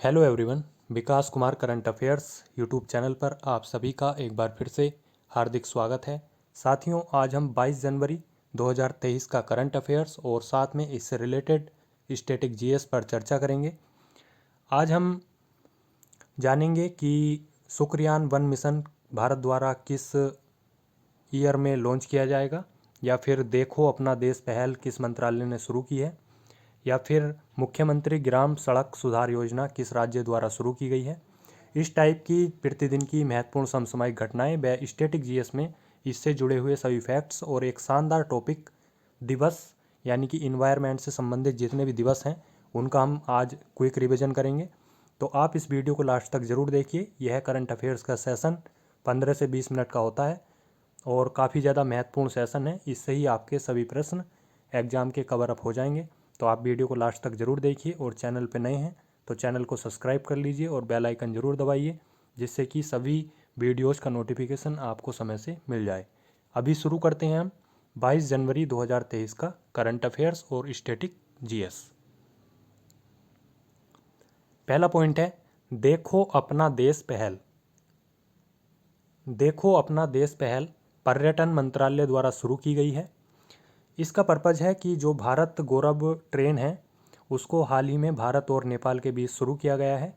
Hello everyone, Vikas Kumar current affairs YouTube channel पर आप सभी का एक बार फिर से हार्दिक स्वागत है। साथियों, आज हम 22 जनवरी 2023 का करंट अफेयर्स और साथ में इससे रिलेटेड स्टैटिक जीएस पर चर्चा करेंगे। आज हम जानेंगे कि शुक्रयान 1 मिशन भारत द्वारा किस ईयर में लॉन्च किया जाएगा, या फिर देखो अपना देश पहल किस मंत्रालय ने शुरू की है, या फिर मुख्यमंत्री ग्राम सड़क सुधार योजना किस राज्य द्वारा शुरू की गई है। इस टाइप की प्रतिदिन की महत्वपूर्ण समसामयिक घटनाएं व स्टैटिक जीएस में इससे जुड़े हुए सभी फैक्ट्स और एक शानदार टॉपिक दिवस यानी कि इन्वायरमेंट से संबंधित जितने भी दिवस हैं उनका हम आज क्विक रिवीजन करेंगे। तो आप इस वीडियो को लास्ट तक ज़रूर देखिए। यह करंट अफेयर्स का सेशन 15 से 20 मिनट का होता है और काफ़ी ज़्यादा महत्वपूर्ण सेशन है। इससे ही आपके सभी प्रश्न एग्जाम के कवर अप हो जाएंगे। तो आप वीडियो को लास्ट तक ज़रूर देखिए और चैनल पर नए हैं तो चैनल को सब्सक्राइब कर लीजिए और बेल आइकन ज़रूर दबाइए, जिससे कि सभी वीडियोज़ का नोटिफिकेशन आपको समय से मिल जाए। अभी शुरू करते हैं हम 22 जनवरी 2023 का करंट अफेयर्स और स्टैटिक जीएस। पहला पॉइंट है, देखो अपना देश पहल। देखो अपना देश पहल पर्यटन मंत्रालय द्वारा शुरू की गई है। इसका पर्पज़ है कि जो भारत गौरव ट्रेन है उसको हाल ही में भारत और नेपाल के बीच शुरू किया गया है।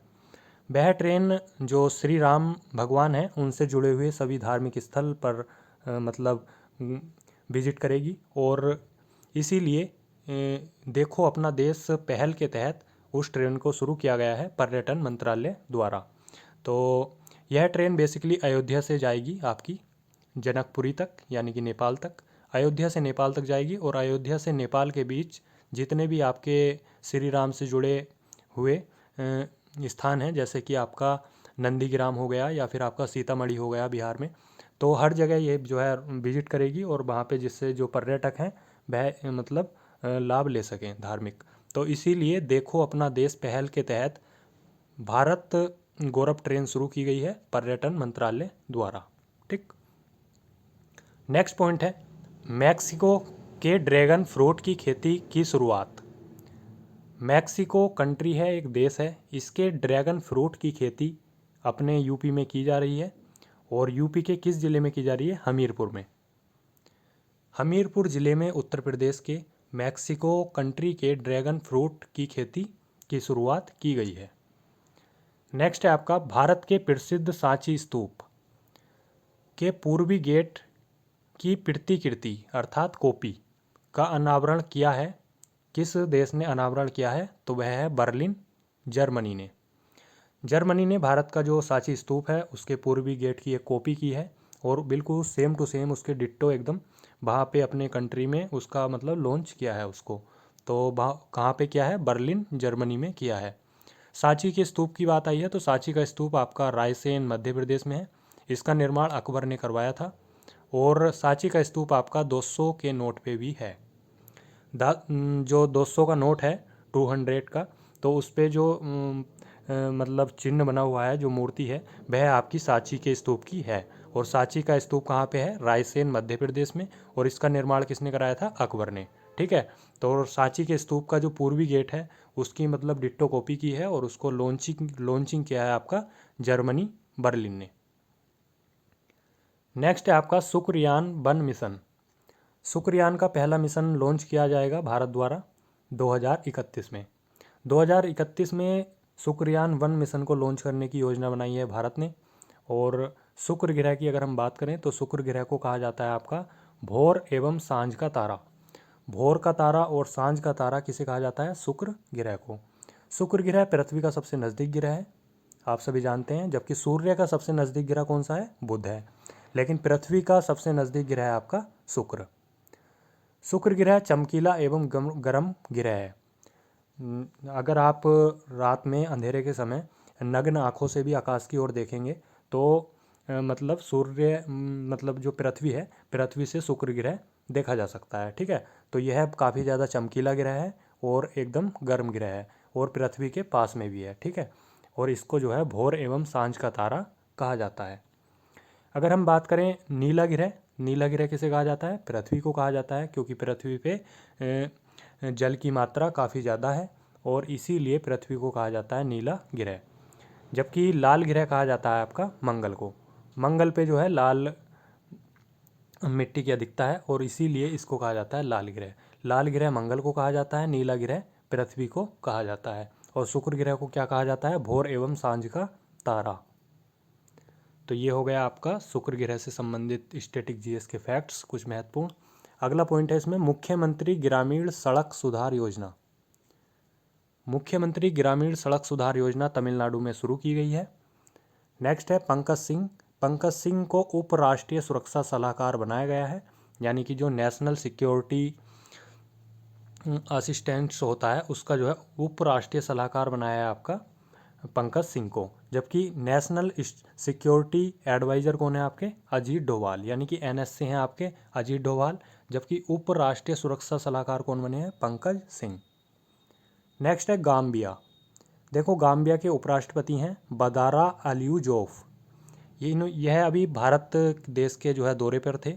वह ट्रेन जो श्री राम भगवान हैं उनसे जुड़े हुए सभी धार्मिक स्थल पर विजिट करेगी और इसीलिए देखो अपना देश पहल के तहत उस ट्रेन को शुरू किया गया है पर्यटन मंत्रालय द्वारा। तो यह ट्रेन बेसिकली अयोध्या से जाएगी आपकी जनकपुरी तक यानी कि नेपाल तक। अयोध्या से नेपाल तक जाएगी और अयोध्या से नेपाल के बीच जितने भी आपके श्री राम से जुड़े हुए स्थान हैं, जैसे कि आपका नंदीग्राम हो गया या फिर आपका सीतामढ़ी हो गया बिहार में, तो हर जगह ये जो है विजिट करेगी और वहाँ पे जिससे जो पर्यटक हैं वह लाभ ले सकें धार्मिक। तो इसीलिए देखो अपना देश पहल के तहत भारत गौरव ट्रेन शुरू की गई है पर्यटन मंत्रालय द्वारा। ठीक। नेक्स्ट पॉइंट है, मैक्सिको के ड्रैगन फ्रूट की खेती की शुरुआत। मैक्सिको कंट्री है, एक देश है, इसके ड्रैगन फ्रूट की खेती अपने यूपी में की जा रही है और यूपी के किस ज़िले में की जा रही है? हमीरपुर में। हमीरपुर ज़िले में उत्तर प्रदेश के मैक्सिको कंट्री के ड्रैगन फ्रूट की खेती की शुरुआत की गई है। नेक्स्ट है आपका, भारत के प्रसिद्ध सांची स्तूप के पूर्वी गेट की प्रतिकृति अर्थात कॉपी का अनावरण किया है। किस देश ने अनावरण किया है? तो वह है बर्लिन, जर्मनी ने। जर्मनी ने भारत का जो सांची स्तूप है उसके पूर्वी गेट की एक कॉपी की है और बिल्कुल सेम टू सेम उसके डिट्टो एकदम वहाँ पे अपने कंट्री में उसका लॉन्च किया है उसको। तो कहाँ पे किया है? बर्लिन, जर्मनी में किया है। सांची के स्तूप की बात आई है तो सांची का स्तूप आपका रायसेन मध्य प्रदेश में है। इसका निर्माण अकबर ने करवाया था और सांची का स्तूप आपका 200 के नोट पे भी है। जो 200 का नोट है 200 का, तो उस पर जो चिन्ह बना हुआ है, जो मूर्ति है, वह आपकी सांची के स्तूप की है। और सांची का स्तूप कहाँ पे है? रायसेन मध्य प्रदेश में। और इसका निर्माण किसने कराया था? अकबर ने। ठीक है। तो सांची के स्तूप का जो पूर्वी गेट है उसकी डिट्टो कॉपी की है और उसको लॉन्चिंग किया है आपका जर्मनी, बर्लिन ने। नेक्स्ट है आपका शुक्रयान 1 मिशन। शुक्रयान का पहला मिशन लॉन्च किया जाएगा भारत द्वारा 2031 में। 2031 में शुक्रयान 1 मिशन को लॉन्च करने की योजना बनाई है भारत ने। और शुक्र ग्रह की अगर हम बात करें तो शुक्र ग्रह को कहा जाता है आपका भोर एवं सांझ का तारा। भोर का तारा और सांझ का तारा किसे कहा जाता है? शुक्र ग्रह को। शुक्र ग्रह पृथ्वी का सबसे नज़दीक ग्रह है, आप सभी जानते हैं, जबकि सूर्य का सबसे नज़दीक ग्रह कौन सा है? बुध है। लेकिन पृथ्वी का सबसे नज़दीक ग्रह है आपका शुक्र। शुक्र ग्रह चमकीला एवं गर्म ग्रह है। अगर आप रात में अंधेरे के समय नग्न आँखों से भी आकाश की ओर देखेंगे तो सूर्य जो पृथ्वी है, पृथ्वी से शुक्र ग्रह देखा जा सकता है। ठीक है। तो यह काफ़ी ज़्यादा चमकीला ग्रह है और एकदम गर्म ग्रह है और पृथ्वी के पास में भी है। ठीक है। और इसको जो है भोर एवं सांझ का तारा कहा जाता है। अगर हम बात करें नीला ग्रह, नीला ग्रह किसे कहा जाता है? पृथ्वी को कहा जाता है, क्योंकि पृथ्वी पे जल की मात्रा काफ़ी ज़्यादा है और इसीलिए पृथ्वी को कहा जाता है नीला ग्रह। जबकि लाल ग्रह कहा जाता है आपका मंगल को। मंगल पे जो है लाल मिट्टी की अधिकता है और इसीलिए इसको कहा जाता है लाल ग्रह। लाल ग्रह मंगल को कहा जाता है, नीला ग्रह पृथ्वी को कहा जाता है। और शुक्र ग्रह को क्या कहा जाता है? भोर एवं सांझ का तारा। तो ये हो गया आपका शुक्र ग्रह से संबंधित स्टैटिक जीएस के फैक्ट्स कुछ महत्वपूर्ण। अगला पॉइंट है इसमें मुख्यमंत्री ग्रामीण सड़क सुधार योजना। मुख्यमंत्री ग्रामीण सड़क सुधार योजना तमिलनाडु में शुरू की गई है। नेक्स्ट है पंकज सिंह। पंकज सिंह को उप राष्ट्रीय सुरक्षा सलाहकार बनाया गया है, यानी कि जो नेशनल सिक्योरिटी असिस्टेंट्स होता है उसका जो है उप राष्ट्रीय सलाहकार बनाया है आपका पंकज सिंह को। जबकि नेशनल सिक्योरिटी एडवाइज़र कौन है आपके? अजीत डोभाल, यानी कि एनएस से हैं आपके अजीत डोभाल। जबकि उप राष्ट्रीय सुरक्षा सलाहकार कौन बने हैं? पंकज सिंह। नेक्स्ट है गाम्बिया। देखो गाम्बिया के उपराष्ट्रपति हैं बदारा अलियूजोफ। यह अभी भारत देश के जो है दौरे पर थे,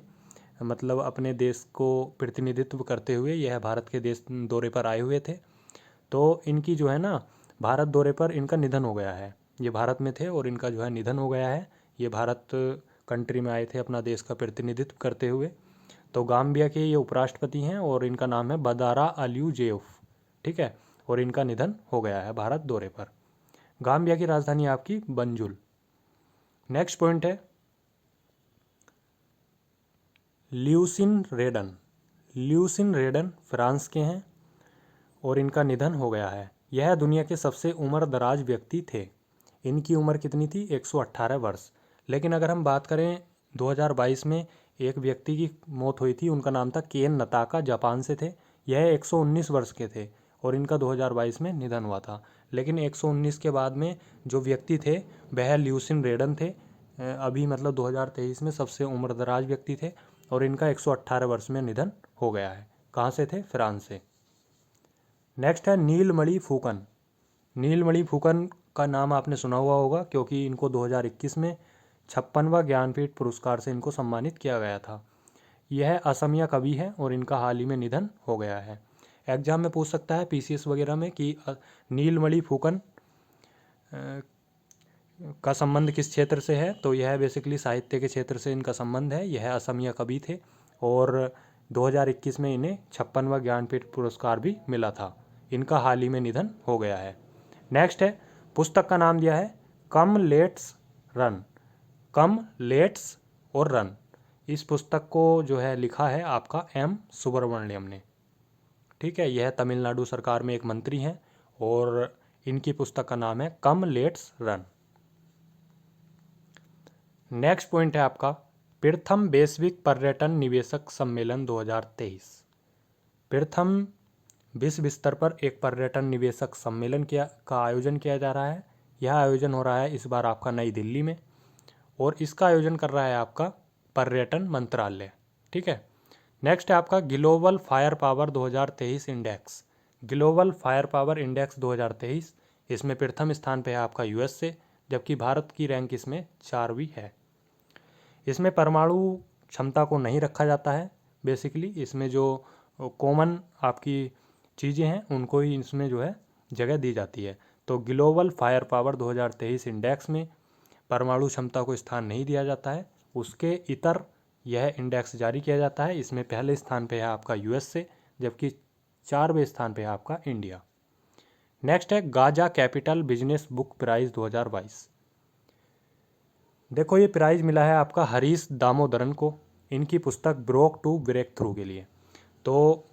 मतलब अपने देश को प्रतिनिधित्व करते हुए यह भारत के देश दौरे पर आए हुए थे। तो इनकी जो है ना भारत दौरे पर इनका निधन हो गया है। ये भारत में थे और इनका जो है निधन हो गया है। ये भारत कंट्री में आए थे अपना देश का प्रतिनिधित्व करते हुए। तो गाम्बिया के ये उपराष्ट्रपति हैं और इनका नाम है बदारा अलियूजेफ, ठीक है। और इनका निधन हो गया है भारत दौरे पर। गाम्बिया की राजधानी आपकी बंजुल। नेक्स्ट पॉइंट है ल्यूसिन रेडन। ल्यूसिन रेडन फ्रांस के हैं और इनका निधन हो गया है। यह दुनिया के सबसे उम्र दराज व्यक्ति थे। इनकी उम्र कितनी थी? 118 वर्ष। लेकिन अगर हम बात करें 2022 में एक व्यक्ति की मौत हुई थी, उनका नाम था केन नताका, जापान से थे। यह 119 वर्ष के थे और इनका 2022 में निधन हुआ था। लेकिन 119 के बाद में जो व्यक्ति थे वह ल्यूसिन रेडन थे। अभी मतलब 2023 में सबसे उम्र दराज व्यक्ति थे और इनका 118 वर्ष में निधन हो गया है। कहाँ से थे? फ्रांस से। नेक्स्ट है नीलमणि फुकन। नीलमणि फुकन का नाम आपने सुना हुआ होगा क्योंकि इनको 2021 में 56वां ज्ञानपीठ पुरस्कार से इनको सम्मानित किया गया था। यह असमिया कवि है और इनका हाल ही में निधन हो गया है। एग्जाम में पूछ सकता है पीसीएस वगैरह में कि नीलमणि फुकन का संबंध किस क्षेत्र से है, तो यह बेसिकली साहित्य के क्षेत्र से इनका संबंध है। यह असमिया कवि थे और 2021 में इन्हें 56वां ज्ञानपीठ पुरस्कार भी मिला था। इनका हाल ही में निधन हो गया है। नेक्स्ट है पुस्तक का नाम दिया है come let's run. Come let's और रन। इस पुस्तक को जो है लिखा है आपका एम सुब्रमण्यम ने, ठीक है। यह तमिलनाडु सरकार में एक मंत्री हैं और इनकी पुस्तक का नाम है come let's run. Next point है आपका प्रथम वैश्विक पर्यटन निवेशक सम्मेलन 2023। प्रथम विश्व स्तर पर एक पर्यटन निवेशक सम्मेलन का आयोजन किया जा रहा है। यह आयोजन हो रहा है इस बार आपका नई दिल्ली में और इसका आयोजन कर रहा है आपका पर्यटन मंत्रालय, ठीक है। नेक्स्ट है आपका global fire power 2023 index. Global fire power index 2023, इसमें प्रथम स्थान पे है आपका यूएस से, जबकि भारत की रैंक इसमें 4वीं है। इसमें परमाणु क्षमता को नहीं रखा जाता है। बेसिकली इसमें जो कॉमन आपकी चीज़ें हैं उनको ही इसमें जो है जगह दी जाती है। तो ग्लोबल फायर पावर 2023 इंडेक्स में परमाणु क्षमता को स्थान नहीं दिया जाता है, उसके इतर यह इंडेक्स जारी किया जाता है। इसमें पहले स्थान पे है आपका यूएस से, जबकि 4वें स्थान पे है आपका इंडिया। नेक्स्ट है Gaja capital business book prize 2022। देखो ये प्राइज़ मिला है आपका हरीश दामोदरन को, इनकी पुस्तक ब्रोक टू ब्रेक थ्रू के लिए। तो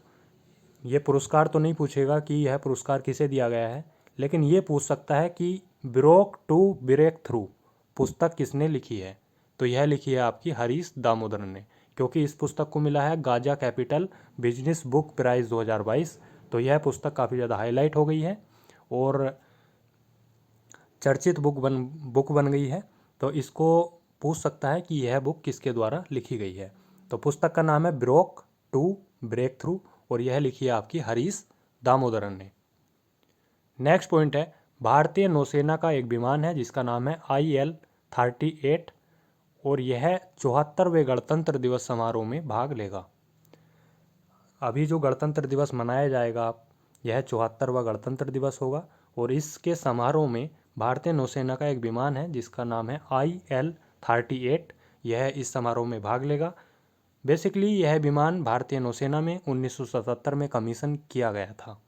ये पुरस्कार तो नहीं पूछेगा कि यह पुरस्कार किसे दिया गया है, लेकिन ये पूछ सकता है कि ब्रोक टू ब्रेक थ्रू पुस्तक किसने लिखी है। तो यह लिखी है आपकी हरीश दामोदरन ने, क्योंकि इस पुस्तक को मिला है Gaja capital business book prize 2022। तो यह पुस्तक काफ़ी ज़्यादा हाईलाइट हो गई है और चर्चित बुक बन गई है। तो इसको पूछ सकता है कि यह बुक किसके द्वारा लिखी गई है। तो पुस्तक का नाम है ब्रोक टू ब्रेक थ्रू और यह लिखी है आपकी हरीश दामोदरन ने। नेक्स्ट पॉइंट है भारतीय नौसेना का एक विमान है जिसका नाम है IL-38 और यह 74वें गणतंत्र दिवस समारोह में भाग लेगा। अभी जो गणतंत्र दिवस मनाया जाएगा यह 74वां गणतंत्र दिवस होगा और इसके समारोह में भारतीय नौसेना का एक विमान है जिसका नाम है IL-38, यह इस समारोह में भाग लेगा। बेसिकली यह विमान भारतीय नौसेना में 1977 में कमीशन किया गया था।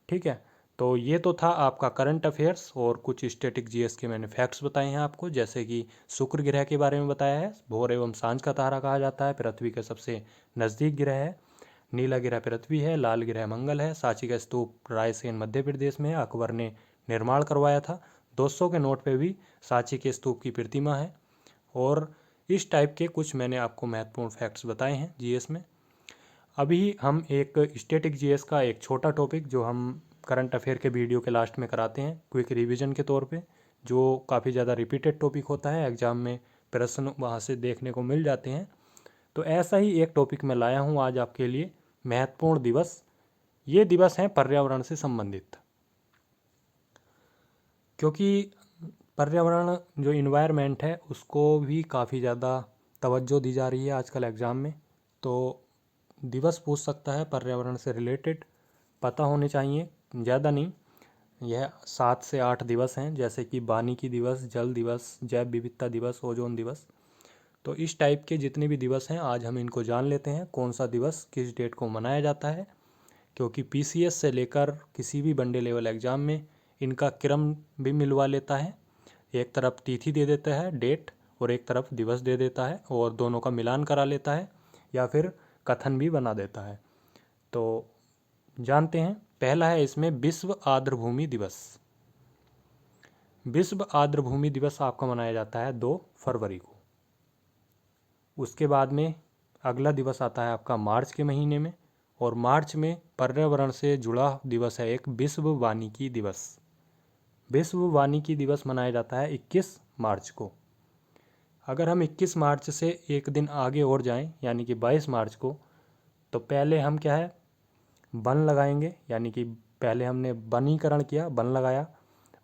ठीक है, तो ये तो था आपका करंट अफेयर्स और कुछ स्टैटिक जीएस के मैंने फैक्ट्स बताए हैं आपको, जैसे कि शुक्र ग्रह के बारे में बताया है, भोर एवं सांझ का तारा कहा जाता है, पृथ्वी के सबसे नज़दीक ग्रह है, नीला ग्रह पृथ्वी है, लाल ग्रह मंगल है, सांची का स्तूप रायसेन मध्य प्रदेश में है, अकबर ने निर्माण करवाया था, 200 के नोट पे भी सांची के स्तूप की प्रतिमा है। और इस टाइप के कुछ मैंने आपको महत्वपूर्ण फैक्ट्स बताए हैं जीएस में। अभी हम एक स्टैटिक जीएस का एक छोटा टॉपिक जो हम करंट अफेयर के वीडियो के लास्ट में कराते हैं क्विक रिवीजन के तौर पे, जो काफ़ी ज़्यादा रिपीटेड टॉपिक होता है, एग्जाम में प्रश्न वहाँ से देखने को मिल जाते हैं। तो ऐसा ही एक टॉपिक मैं लाया हूँ आज आपके लिए, महत्वपूर्ण दिवस। ये दिवस हैं पर्यावरण से संबंधित, क्योंकि पर्यावरण जो इन्वायरमेंट है उसको भी काफ़ी ज़्यादा तवज्जो दी जा रही है आजकल एग्ज़ाम में। तो दिवस पूछ सकता है पर्यावरण से रिलेटेड, पता होने चाहिए, ज़्यादा नहीं। यह 7 से 8 दिवस हैं, जैसे कि वानिकी दिवस, जल दिवस, जैव विविधता दिवस, ओजोन दिवस। तो इस टाइप के जितने भी दिवस हैं आज हम इनको जान लेते हैं, कौन सा दिवस किस डेट को मनाया जाता है, क्योंकि पीसीएस से लेकर किसी भी वनडे लेवल एग्ज़ाम में इनका क्रम भी मिलवा लेता है। एक तरफ तिथि दे देता है, डेट, और एक तरफ दिवस दे देता है, और दोनों का मिलान करा लेता है या फिर कथन भी बना देता है। तो जानते हैं, पहला है इसमें विश्व आर्द्रभूमि दिवस। विश्व आर्द्रभूमि दिवस आपका मनाया जाता है 2 फरवरी को। उसके बाद में अगला दिवस आता है आपका मार्च के महीने में, और मार्च में पर्यावरण से जुड़ा दिवस है एक विश्व वानिकी दिवस। विश्व वानिकी दिवस मनाया जाता है 21 मार्च को। अगर हम 21 मार्च से एक दिन आगे और जाएं, यानी कि 22 मार्च को, तो पहले हम क्या है, वन लगाएंगे, यानी कि पहले हमने वनीकरण किया, वन लगाया,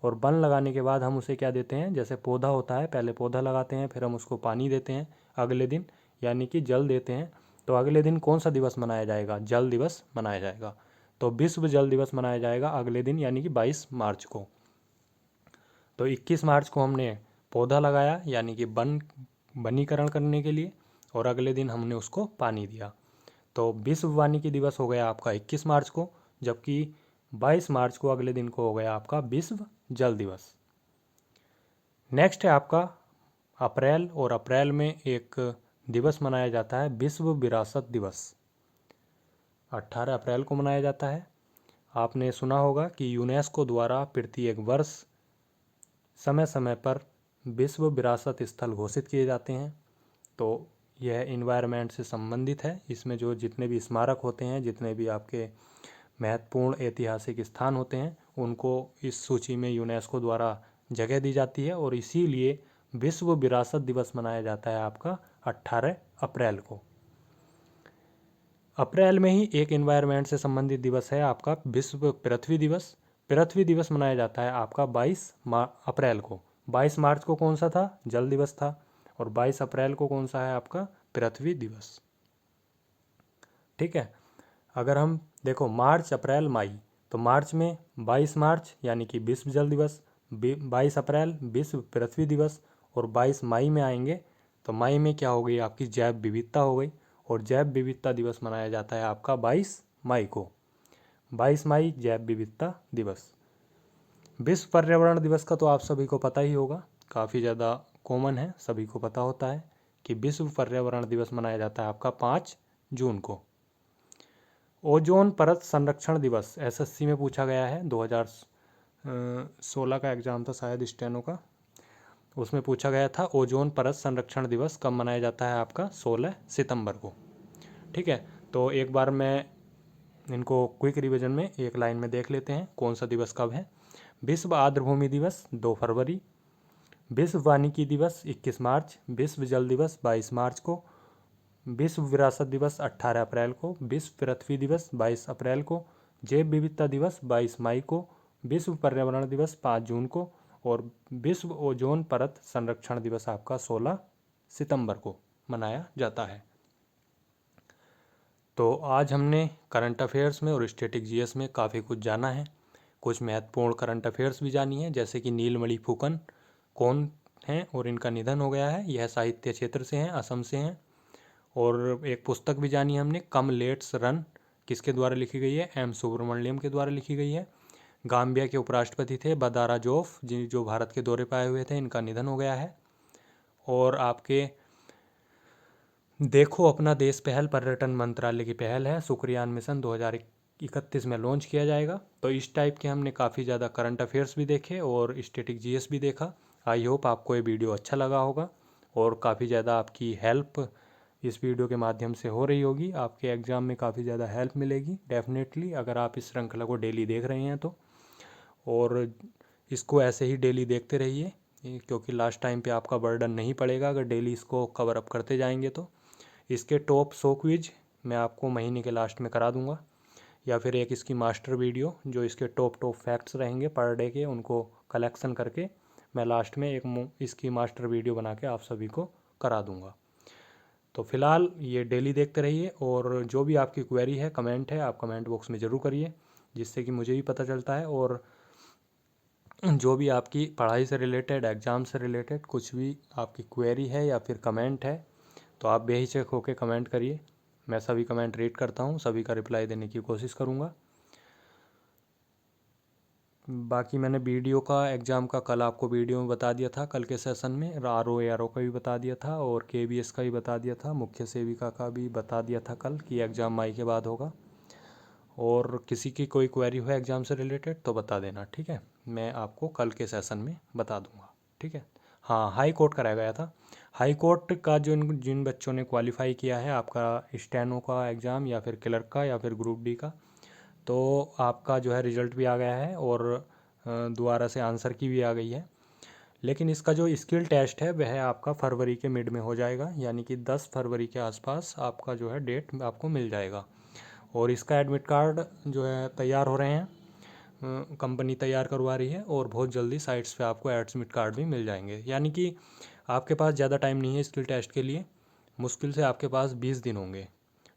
और वन लगाने के बाद हम उसे क्या देते हैं, जैसे पौधा होता है, पहले पौधा लगाते हैं, फिर हम उसको पानी देते हैं अगले दिन, यानी कि जल देते हैं। तो अगले दिन कौन सा दिवस मनाया जाएगा, जल दिवस मनाया जाएगा। तो विश्व जल दिवस मनाया जाएगा अगले दिन, यानी कि 22 मार्च को। तो 21 मार्च को हमने पौधा लगाया, यानी कि वनीकरण करने के लिए, और अगले दिन हमने उसको पानी दिया। तो विश्व वानिकी दिवस हो गया आपका 21 मार्च को, जबकि 22 मार्च को अगले दिन को हो गया आपका विश्व जल दिवस। नेक्स्ट है आपका अप्रैल, और अप्रैल में एक दिवस मनाया जाता है विश्व विरासत दिवस। 18 अप्रैल को मनाया जाता है। आपने सुना होगा कि यूनेस्को द्वारा प्रत्येक वर्ष समय समय पर विश्व विरासत स्थल घोषित किए जाते हैं। तो यह इन्वायरमेंट से संबंधित है। इसमें जो जितने भी स्मारक होते हैं, जितने भी आपके महत्वपूर्ण ऐतिहासिक स्थान होते हैं, उनको इस सूची में यूनेस्को द्वारा जगह दी जाती है, और इसीलिए विश्व विरासत दिवस मनाया जाता है आपका 18 अप्रैल को। अप्रैल में ही एक इन्वायरमेंट से संबंधित दिवस है आपका विश्व पृथ्वी दिवस। पृथ्वी दिवस मनाया जाता है आपका 22 अप्रैल को। 22 मार्च को कौन सा था, जल दिवस था, और 22 अप्रैल को कौन सा है आपका, पृथ्वी दिवस। ठीक है, अगर हम देखो मार्च अप्रैल मई, तो मार्च में 22 मार्च यानी कि विश्व जल दिवस, 22 अप्रैल विश्व पृथ्वी दिवस, और 22 मई में आएंगे तो मई में क्या हो गई आपकी, जैव विविधता हो गई, और जैव विविधता दिवस मनाया जाता है आपका 22 मई को। 22 मई जैव विविधता दिवस। विश्व पर्यावरण दिवस का तो आप सभी को पता ही होगा, काफ़ी ज़्यादा कॉमन है, सभी को पता होता है कि विश्व पर्यावरण दिवस मनाया जाता है आपका 5 जून को। ओजोन परत संरक्षण दिवस एसएससी में पूछा गया है, 2016 का एग्ज़ाम था शायद स्टेनो का, उसमें पूछा गया था ओजोन परत संरक्षण दिवस कब मनाया जाता है आपका, 16 सितंबर को। ठीक है, तो एक बार मैं इनको क्विक रिवीजन में एक लाइन में देख लेते हैं कौन सा दिवस कब है। विश्व आर्द्रभूमि दिवस 2 फरवरी, विश्व वानिकी दिवस 21 मार्च, विश्व जल दिवस 22 मार्च को, विश्व विरासत दिवस 18 अप्रैल को, विश्व पृथ्वी दिवस 22 अप्रैल को, जैव विविधता दिवस 22 मई को, विश्व पर्यावरण दिवस 5 जून को, और विश्व ओजोन परत संरक्षण दिवस आपका 16 सितंबर को मनाया जाता है। तो आज हमने करंट अफेयर्स में और स्टैटिक जीएस में काफ़ी कुछ जाना है। कुछ महत्वपूर्ण करंट अफेयर्स भी जानी है, जैसे कि नीलमणि फुकन कौन हैं और इनका निधन हो गया है। यह साहित्य क्षेत्र से हैं, असम से हैं। और एक पुस्तक भी जानी है हमने, कम लेट्स रन, किसके द्वारा लिखी गई है? एम सुब्रमण्यम के द्वारा लिखी गई है। गाम्बिया के उपराष्ट्रपति थे बदारा जोफ, जो भारत के दौरे पर आए हुए थे, इनका निधन हो गया है। और आपके देखो अपना देश पहल पर्यटन मंत्रालय की पहल है, शुक्रयान मिशन 2031 में लॉन्च किया जाएगा। तो इस टाइप के हमने काफ़ी ज़्यादा करंट अफेयर्स भी देखे और स्टैटिक जीएस भी देखा। आई होप आपको ये वीडियो अच्छा लगा होगा और काफ़ी ज़्यादा आपकी हेल्प इस वीडियो के माध्यम से हो रही होगी। आपके एग्ज़ाम में काफ़ी ज़्यादा हेल्प मिलेगी डेफिनेटली, अगर आप इस श्रृंखला को डेली देख रहे हैं तो। और इसको ऐसे ही डेली देखते रहिए, क्योंकि लास्ट टाइम पे आपका बर्डन नहीं पड़ेगा अगर डेली इसको कवर अप करते जाएंगे तो। इसके टॉप 100 क्विज मैं आपको महीने के लास्ट में करा दूंगा, या फिर एक इसकी मास्टर वीडियो जो इसके टॉप फैक्ट्स रहेंगे पर डे के, उनको कलेक्शन करके मैं लास्ट में एक इसकी मास्टर वीडियो बना के आप सभी को करा दूंगा। तो फिलहाल ये डेली देखते रहिए, और जो भी आपकी क्वेरी है, कमेंट है, आप कमेंट बॉक्स में ज़रूर करिए, जिससे कि मुझे भी पता चलता है। और जो भी आपकी पढ़ाई से रिलेटेड, एग्ज़ाम से रिलेटेड कुछ भी आपकी क्वेरी है या फिर कमेंट है, तो आप बेहिचक होकर कमेंट करिए। मैं सभी कमेंट रीड करता हूँ, सभी का रिप्लाई देने की कोशिश करूँगा। बाकी मैंने वीडियो का, एग्ज़ाम का कल आपको वीडियो में बता दिया था, कल के सेशन में RO का भी बता दिया था और KBS का भी बता दिया था, मुख्य सेविका का भी बता दिया था कल कि एग्ज़ाम मई के बाद होगा। और किसी की कोई क्वेरी हो एग्ज़ाम से रिलेटेड तो बता देना, ठीक है? मैं आपको कल के सेशन में बता दूंगा, ठीक है? हाँ, हाई कोर्ट कराया गया था। हाई कोर्ट का जिन बच्चों ने क्वालिफाई किया है आपका स्टेनो का एग्ज़ाम या फिर क्लर्क का या फिर ग्रुप डी का, तो आपका जो है रिज़ल्ट भी आ गया है और दोबारा से आंसर की भी आ गई है। लेकिन इसका जो स्किल टेस्ट है वह आपका फरवरी के मिड में हो जाएगा, यानी कि 10 फरवरी के आसपास आपका जो है डेट आपको मिल जाएगा। और इसका एडमिट कार्ड जो है तैयार हो रहे हैं, कंपनी तैयार करवा रही है, और बहुत जल्दी साइट्स पे आपको एडमिट कार्ड भी मिल जाएंगे। यानी कि आपके पास ज़्यादा टाइम नहीं है स्किल टेस्ट के लिए, मुश्किल से आपके पास 20 दिन होंगे,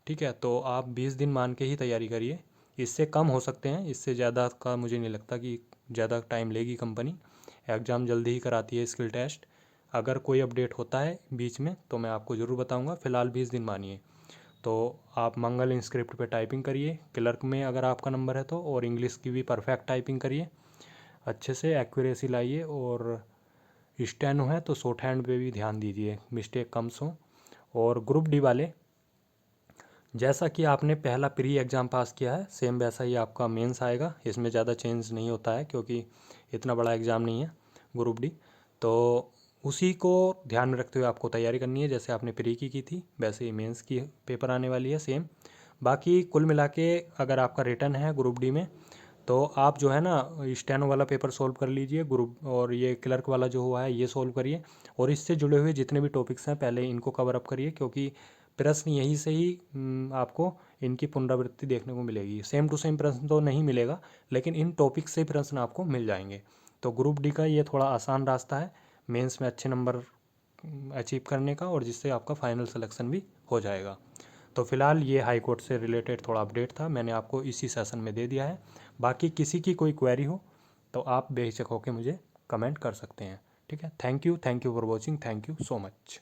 ठीक है? तो आप 20 दिन मान के ही तैयारी करिए, इससे कम हो सकते हैं, इससे ज़्यादा का मुझे नहीं लगता कि ज़्यादा टाइम लेगी कंपनी। एग्ज़ाम जल्दी ही कराती है स्किल टेस्ट। अगर कोई अपडेट होता है बीच में तो मैं आपको ज़रूर बताऊँगा, फ़िलहाल 20 दिन मानिए। तो आप मंगल इंस्क्रिप्ट पे टाइपिंग करिए क्लर्क में अगर आपका नंबर है तो, और इंग्लिश की भी परफेक्ट टाइपिंग करिए, अच्छे से एक्यूरेसी लाइए। और स्टेनो है तो शॉर्ट हैंड पे भी ध्यान दीजिए, मिस्टेक कम हो। और ग्रुप डी वाले, जैसा कि आपने पहला प्री एग्ज़ाम पास किया है सेम वैसा ही आपका मेंस आएगा, इसमें ज़्यादा चेंज नहीं होता है क्योंकि इतना बड़ा एग्ज़ाम नहीं है ग्रुप डी। तो उसी को ध्यान में रखते हुए आपको तैयारी करनी है, जैसे आपने प्री की थी वैसे ही मेंस की पेपर आने वाली है सेम। बाकी कुल मिला के अगर आपका रिटर्न है ग्रुप डी में, तो आप जो है ना स्टेनो वाला पेपर सोल्व कर लीजिए, ग्रुप और ये क्लर्क वाला जो हुआ है ये सोल्व करिए, और इससे जुड़े हुए जितने भी टॉपिक्स हैं पहले इनको कवर अप करिए, क्योंकि प्रश्न यहीं से ही आपको इनकी पुनरावृत्ति देखने को मिलेगी। सेम टू सेम प्रश्न तो नहीं मिलेगा, लेकिन इन टॉपिक से प्रश्न आपको मिल जाएंगे। तो ग्रुप डी का ये थोड़ा आसान रास्ता है मेंस में अच्छे नंबर अचीव करने का, और जिससे आपका फाइनल सिलेक्शन भी हो जाएगा। तो फिलहाल ये हाई कोर्ट से रिलेटेड थोड़ा अपडेट था, मैंने आपको इसी सेशन में दे दिया है। बाकी किसी की कोई क्वेरी हो तो आप बेहिचक होकर मुझे कमेंट कर सकते हैं, ठीक है? Thank you for watching, thank you so much.